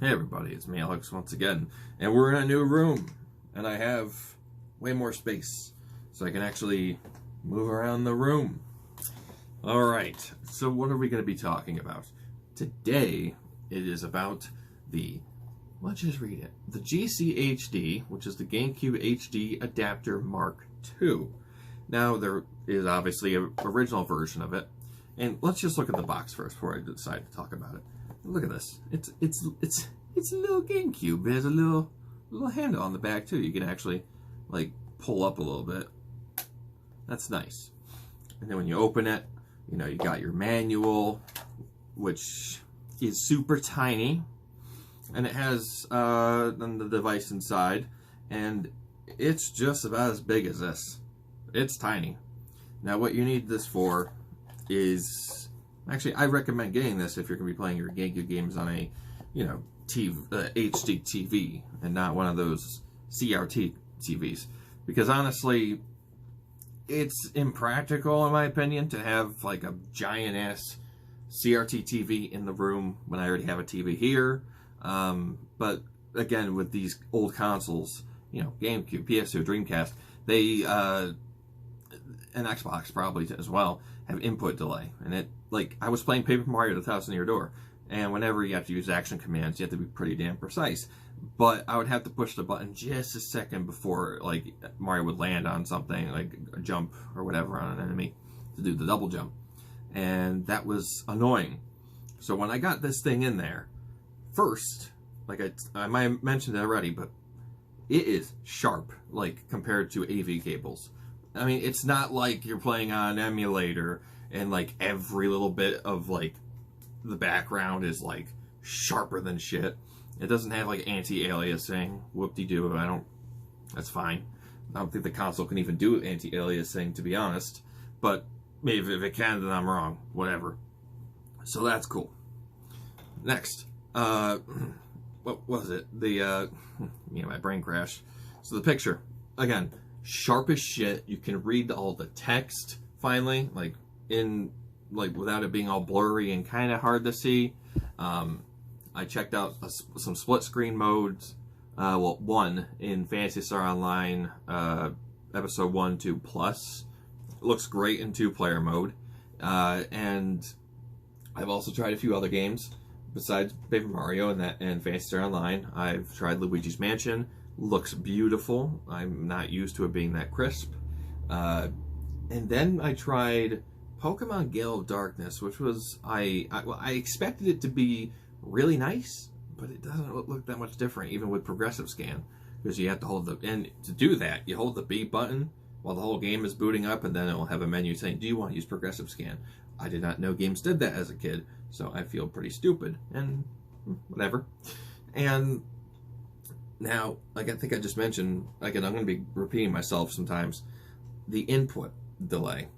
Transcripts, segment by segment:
Hey everybody, it's me Alex once again, and we're in a new room, and I have way more space, so I can actually move around the room. Alright, so what are we going to be talking about? Today, it is about let's just read it, the GCHD, which is the GameCube HD Adapter Mark II. Now, there is obviously an original version of it, and let's just look at the box first before I decide to talk about it. Look at this. It's a little GameCube. It has a little handle on the back too. You can actually like pull up a little bit. That's nice. And then when you open it, you know, you got your manual, which is super tiny, and it has the device inside, and it's just about as big as this. It's tiny. Now, what you need this for is, actually, I recommend getting this if you're going to be playing your GameCube games on a, you know, HD TV and not one of those CRT TVs. Because honestly, it's impractical, in my opinion, to have like a giant-ass CRT TV in the room when I already have a TV here. But again, with these old consoles, you know, GameCube, PS2, Dreamcast, they, and Xbox probably as well, have input delay. And it, like, I was playing Paper Mario: The Thousand Year Door, and whenever you have to use action commands, you have to be pretty damn precise. But I would have to push the button just a second before, like, Mario would land on something, like a jump or whatever on an enemy, to do the double jump. And that was annoying. So when I got this thing in there, first, like I might have mentioned it already, but it is sharp, like, compared to AV cables. I mean, it's not like you're playing on an emulator and, like, every little bit of, like, the background is, like, sharper than shit. It doesn't have, like, anti-aliasing. Whoop-de-doo. That's fine. I don't think the console can even do anti-aliasing, to be honest. But maybe if it can, then I'm wrong. Whatever. So that's cool. Next. What was it? My brain crash. So the picture. Again, sharp as shit. You can read all the text, finally. Like, without it being all blurry and kind of hard to see. I checked out some split screen modes. One in Phantasy Star Online, episode 1 to Plus. Looks great in 2-player mode. And I've also tried a few other games besides Paper Mario and Phantasy Star Online. I've tried Luigi's Mansion. Looks beautiful. I'm not used to it being that crisp. And then I tried Pokemon Gale of Darkness, which was, I expected it to be really nice, but it doesn't look that much different, even with progressive scan, because you have to hold and to do that, you hold the B button while the whole game is booting up, and then it will have a menu saying, do you want to use progressive scan? I did not know games did that as a kid, so I feel pretty stupid, and whatever. And now, like I think I just mentioned, again, I'm going to be repeating myself sometimes, the input delay.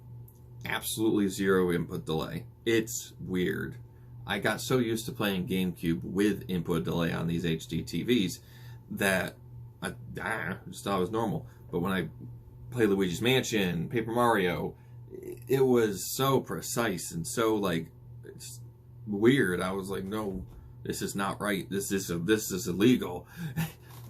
Absolutely zero input delay. It's weird. I got so used to playing GameCube with input delay on these HD TVs that I just thought it was normal. But when I play Luigi's Mansion, Paper Mario, it was so precise and so, like, it's weird. I was like, no, this is not right. This is illegal.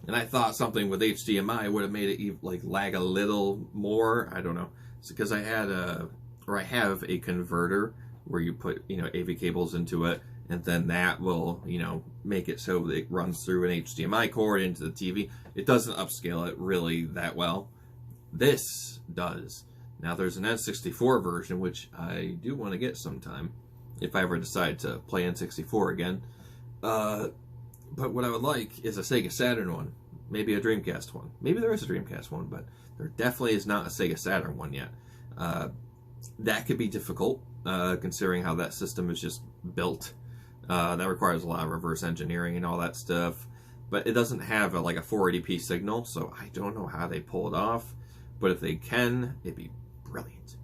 And I thought something with HDMI would have made it like lag a little more. I don't know. It's because I have a converter where you put, you know, AV cables into it, and then that will, you know, make it so that it runs through an HDMI cord into the TV. It doesn't upscale it really that well. This does. Now there's an N64 version, which I do want to get sometime, if I ever decide to play N64 again. But what I would like is a Sega Saturn one. Maybe a Dreamcast one. Maybe there is a Dreamcast one, but there definitely is not a Sega Saturn one yet. That could be difficult, considering how that system is just built. That requires a lot of reverse engineering and all that stuff. But it doesn't have a 480p signal, so I don't know how they pull it off. But if they can, it'd be brilliant.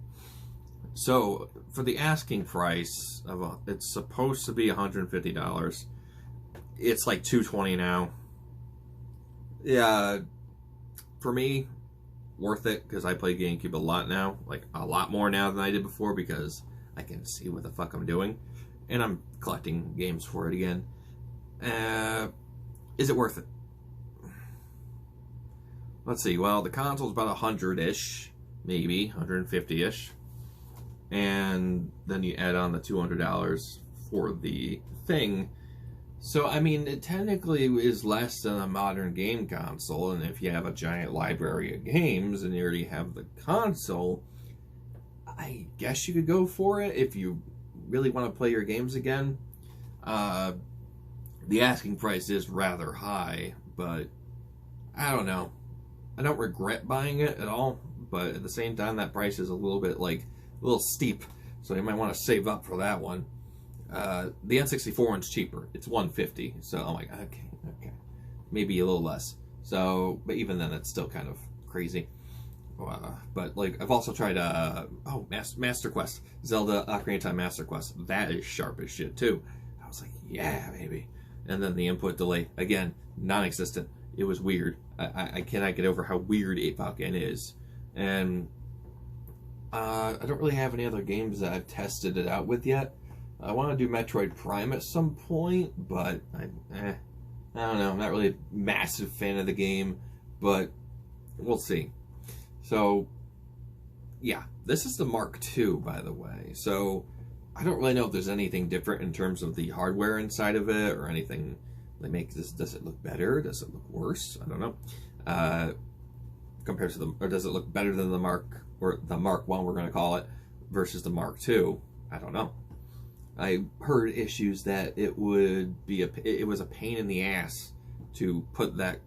So, for the asking price, it's supposed to be $150. It's like $220 now. Yeah, for me, worth it, because I play GameCube a lot now. Like, a lot more now than I did before, because I can see what the fuck I'm doing. And I'm collecting games for it again. Is it worth it? Let's see. Well, the console's about 100-ish, maybe 150-ish, and then you add on the $200 for the thing. So I mean, it technically is less than a modern game console, and if you have a giant library of games and you already have the console, I guess you could go for it if you really want to play your games again. The asking price is rather high, but I don't know. I don't regret buying it at all, but at the same time, that price is a little steep, so you might want to save up for that one. The N64 one's cheaper. It's $150, so I'm like, okay, maybe a little less. So, but even then, it's still kind of crazy. But like, I've also tried Master Quest, Zelda Ocarina of Time Master Quest. That is sharp as shit too. I was like, yeah, maybe. And then the input delay, again, non-existent. It was weird. I cannot get over how weird 8-Falcon is. And I don't really have any other games that I've tested it out with yet. I want to do Metroid Prime at some point, but I don't know. I'm not really a massive fan of the game, but we'll see. So, yeah, this is the Mark II, by the way. So, I don't really know if there's anything different in terms of the hardware inside of it or anything. They make this. Does it look better? Does it look worse? I don't know. Compared to the, or does it look better than the Mark or the Mark I? We're going to call it versus the Mark II. I don't know. I heard issues that it would be it was a pain in the ass to put that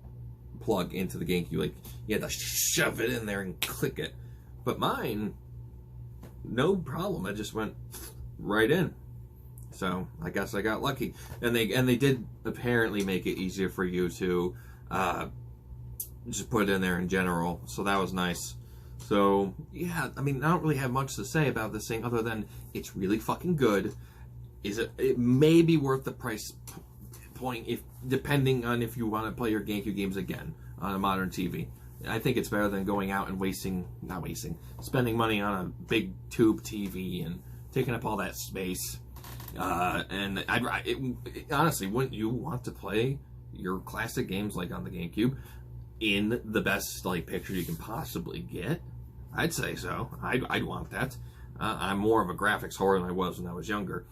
plug into the GameCube. Like, you had to shove it in there and click it. But mine, no problem. I just went right in. So I guess I got lucky. And they did apparently make it easier for you to just put it in there in general. So that was nice. So yeah, I mean, I don't really have much to say about this thing other than it's really fucking good. It may be worth the price point depending on if you want to play your GameCube games again on a modern TV. I think it's better than going out and spending money on a big tube TV and taking up all that space. And honestly, wouldn't you want to play your classic games like on the GameCube in the best picture you can possibly get? I'd say so. I'd want that. I'm more of a graphics whore than I was when I was younger.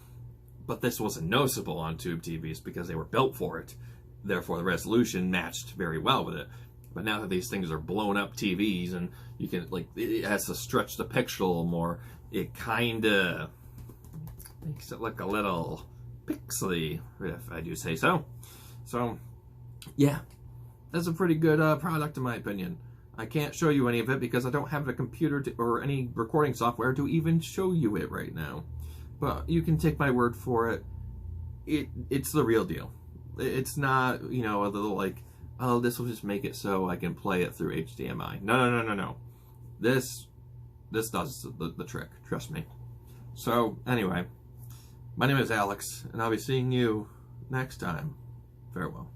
But this wasn't noticeable on tube TVs because they were built for it. Therefore, the resolution matched very well with it. But now that these things are blown up TVs and you can, it has to stretch the picture a little more, it kind of makes it look a little pixely, if I do say so. So, yeah, that's a pretty good product in my opinion. I can't show you any of it because I don't have a computer or any recording software to even show you it right now. But you can take my word for it. It's the real deal. It's not, a little oh, this will just make it so I can play it through HDMI. No. This does the trick. Trust me. So, anyway, my name is Alex, and I'll be seeing you next time. Farewell.